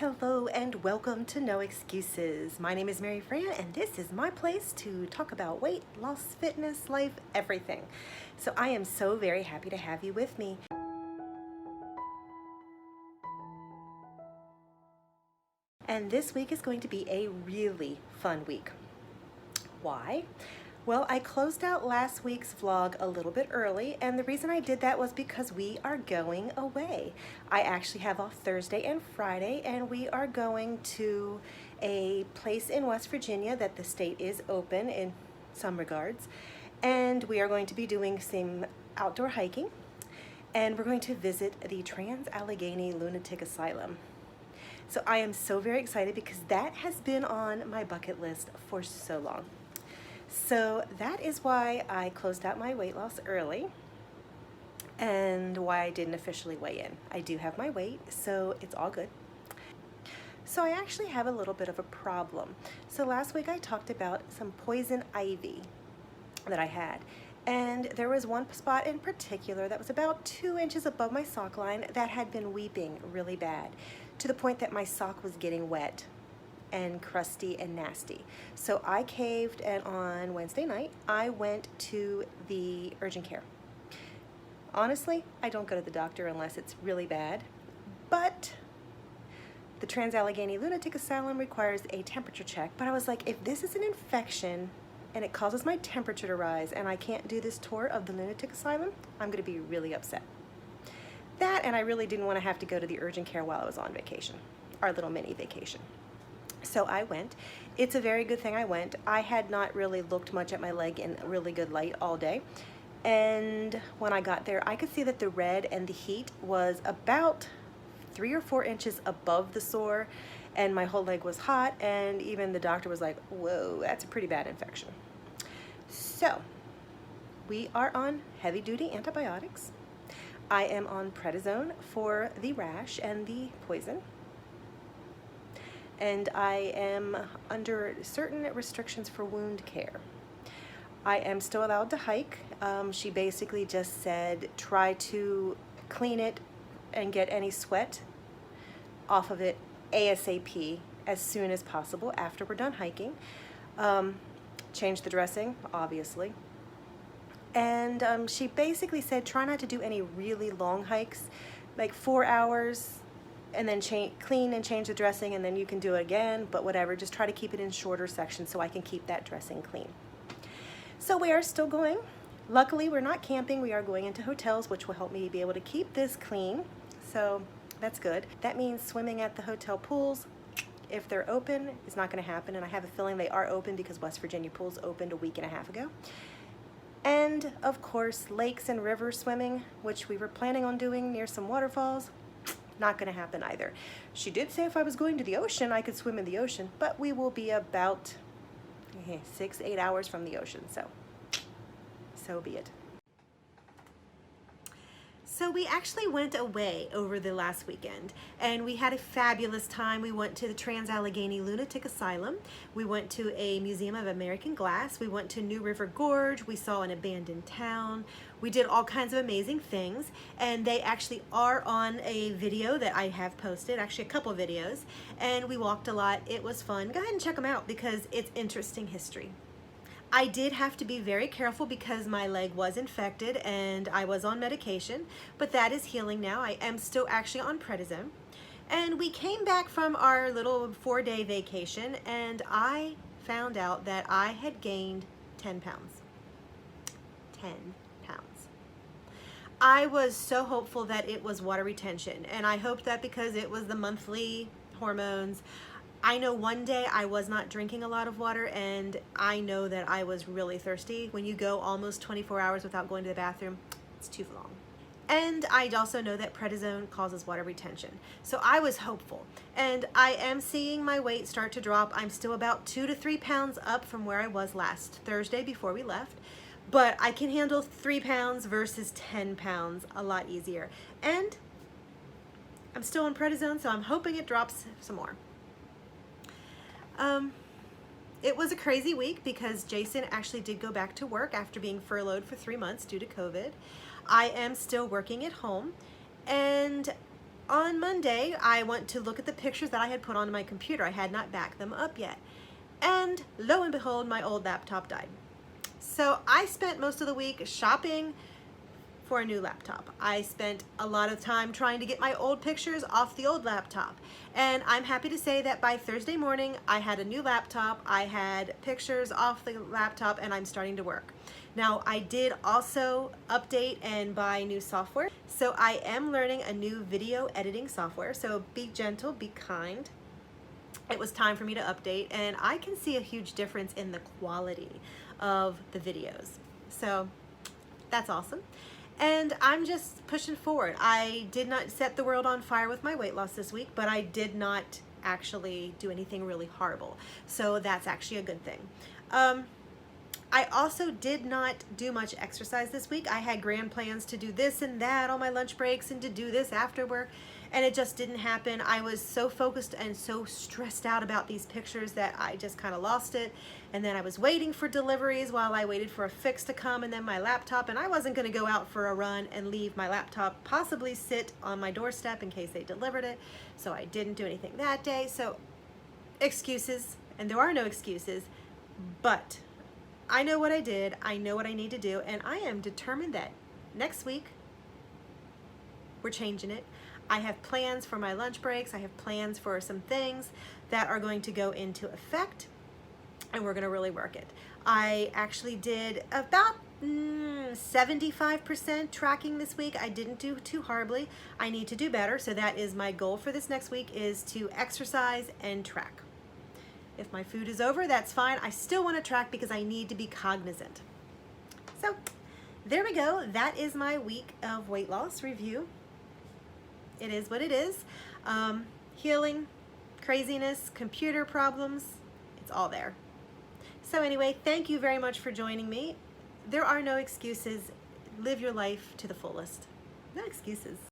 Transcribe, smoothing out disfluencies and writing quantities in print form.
Hello and welcome to No Excuses. My name is Mary Fran and this is my place to talk about weight loss, fitness, life, everything. So I am so very happy to have you with me. And this week is going to be a really fun week. Why? Well, I closed out last week's vlog a little bit early, and the reason I did that was because we are going away. I actually have off Thursday and Friday, and we are going to a place in West Virginia that the state is open in some regards, and we are going to be doing some outdoor hiking, and we're going to visit the Trans-Allegheny Lunatic Asylum. So I am so very excited because that has been on my bucket list for so long. So that is why I closed out my weight loss early and why I didn't officially weigh in. I do have my weight, so it's all good. So I actually have a little bit of a problem. So last week I talked about some poison ivy that I had. And there was one spot in particular that was about 2 inches above my sock line that had been weeping really bad, to the point that my sock was getting wet and crusty and nasty. So I caved, and on Wednesday night I went to the urgent care. Honestly, I don't go to the doctor unless it's really bad, but the Trans-Allegheny Lunatic Asylum requires a temperature check. But I was like, if this is an infection and it causes my temperature to rise and I can't do this tour of the lunatic asylum, I'm gonna be really upset. That, and I really didn't want to have to go to the urgent care while I was on vacation, our little mini vacation. So I went. It's a very good thing I went. I had not really looked much at my leg in really good light all day. And when I got there, I could see that the red and the heat was about 3 or 4 inches above the sore, and my whole leg was hot, and even the doctor was like, whoa, that's a pretty bad infection. So we are on heavy duty antibiotics. I am on prednisone for the rash and the poison. And I am under certain restrictions for wound care. I am still allowed to hike. She basically just said try to clean it and get any sweat off of it ASAP as soon as possible after we're done hiking. Change the dressing, obviously. And she basically said try not to do any really long hikes, like 4 hours, and then clean and change the dressing, and then you can do it again, but whatever, just try to keep it in shorter sections so I can keep that dressing clean. So we are still going. Luckily, we're not camping. We are going into hotels, which will help me be able to keep this clean. So that's good. That means swimming at the hotel pools, if they're open, is not gonna happen, and I have a feeling they are open because West Virginia pools opened a week and a half ago. And of course, lakes and river swimming, which we were planning on doing near some waterfalls, not going to happen either. She did say if I was going to the ocean, I could swim in the ocean, but we will be about 6-8 hours from the ocean, so be it. So we actually went away over the last weekend, and we had a fabulous time. We went to the Trans-Allegheny Lunatic Asylum. We went to a Museum of American Glass. We went to New River Gorge. We saw an abandoned town. We did all kinds of amazing things, and they actually are on a video that I have posted, actually a couple videos, and we walked a lot. It was fun. Go ahead and check them out because it's interesting history. I did have to be very careful because my leg was infected and I was on medication, but that is healing now. I am still actually on prednisone. And we came back from our little 4-day vacation, and I found out that I had gained 10 pounds. 10 pounds. I was so hopeful that it was water retention, and I hoped that because it was the monthly hormones. I know one day I was not drinking a lot of water, and I know that I was really thirsty. When you go almost 24 hours without going to the bathroom, it's too long. And I also know that prednisone causes water retention. So I was hopeful, and I am seeing my weight start to drop. I'm still about 2 to 3 pounds up from where I was last Thursday before we left, but I can handle 3 pounds versus 10 pounds a lot easier. And I'm still on prednisone, so I'm hoping it drops some more. It was a crazy week because Jason actually did go back to work after being furloughed for 3 months due to COVID. I am still working at home, and on Monday, I went to look at the pictures that I had put on my computer. I had not backed them up yet. And lo and behold, my old laptop died. So I spent most of the week shopping for a new laptop. I spent a lot of time trying to get my old pictures off the old laptop. And I'm happy to say that by Thursday morning, I had a new laptop, I had pictures off the laptop, and I'm starting to work. Now, I did also update and buy new software. So I am learning a new video editing software. So be gentle, be kind. It was time for me to update, and I can see a huge difference in the quality of the videos. So that's awesome. And I'm just pushing forward. I did not set the world on fire with my weight loss this week, but I did not actually do anything really horrible. So that's actually a good thing. I also did not do much exercise this week. I had grand plans to do this and that on my lunch breaks and to do this after work, and it just didn't happen. I was so focused and so stressed out about these pictures that I just kind of lost it. And then I was waiting for deliveries while I waited for a fix to come, and then my laptop, and I wasn't going to go out for a run and leave my laptop possibly sit on my doorstep in case they delivered it. So I didn't do anything that day. So excuses, and there are no excuses, but I know what I did, I know what I need to do, and I am determined that next week we're changing it. I have plans for my lunch breaks, I have plans for some things that are going to go into effect, and we're gonna really work it. I actually did about 75% tracking this week. I didn't do too horribly. I need to do better, so that is my goal for this next week, is to exercise and track. If my food is over, that's fine. I still want to track because I need to be cognizant. So there we go. That is my week of weight loss review. It is what it is. Healing, craziness, computer problems, it's all there. So anyway, thank you very much for joining me. There are no excuses. Live your life to the fullest. No excuses.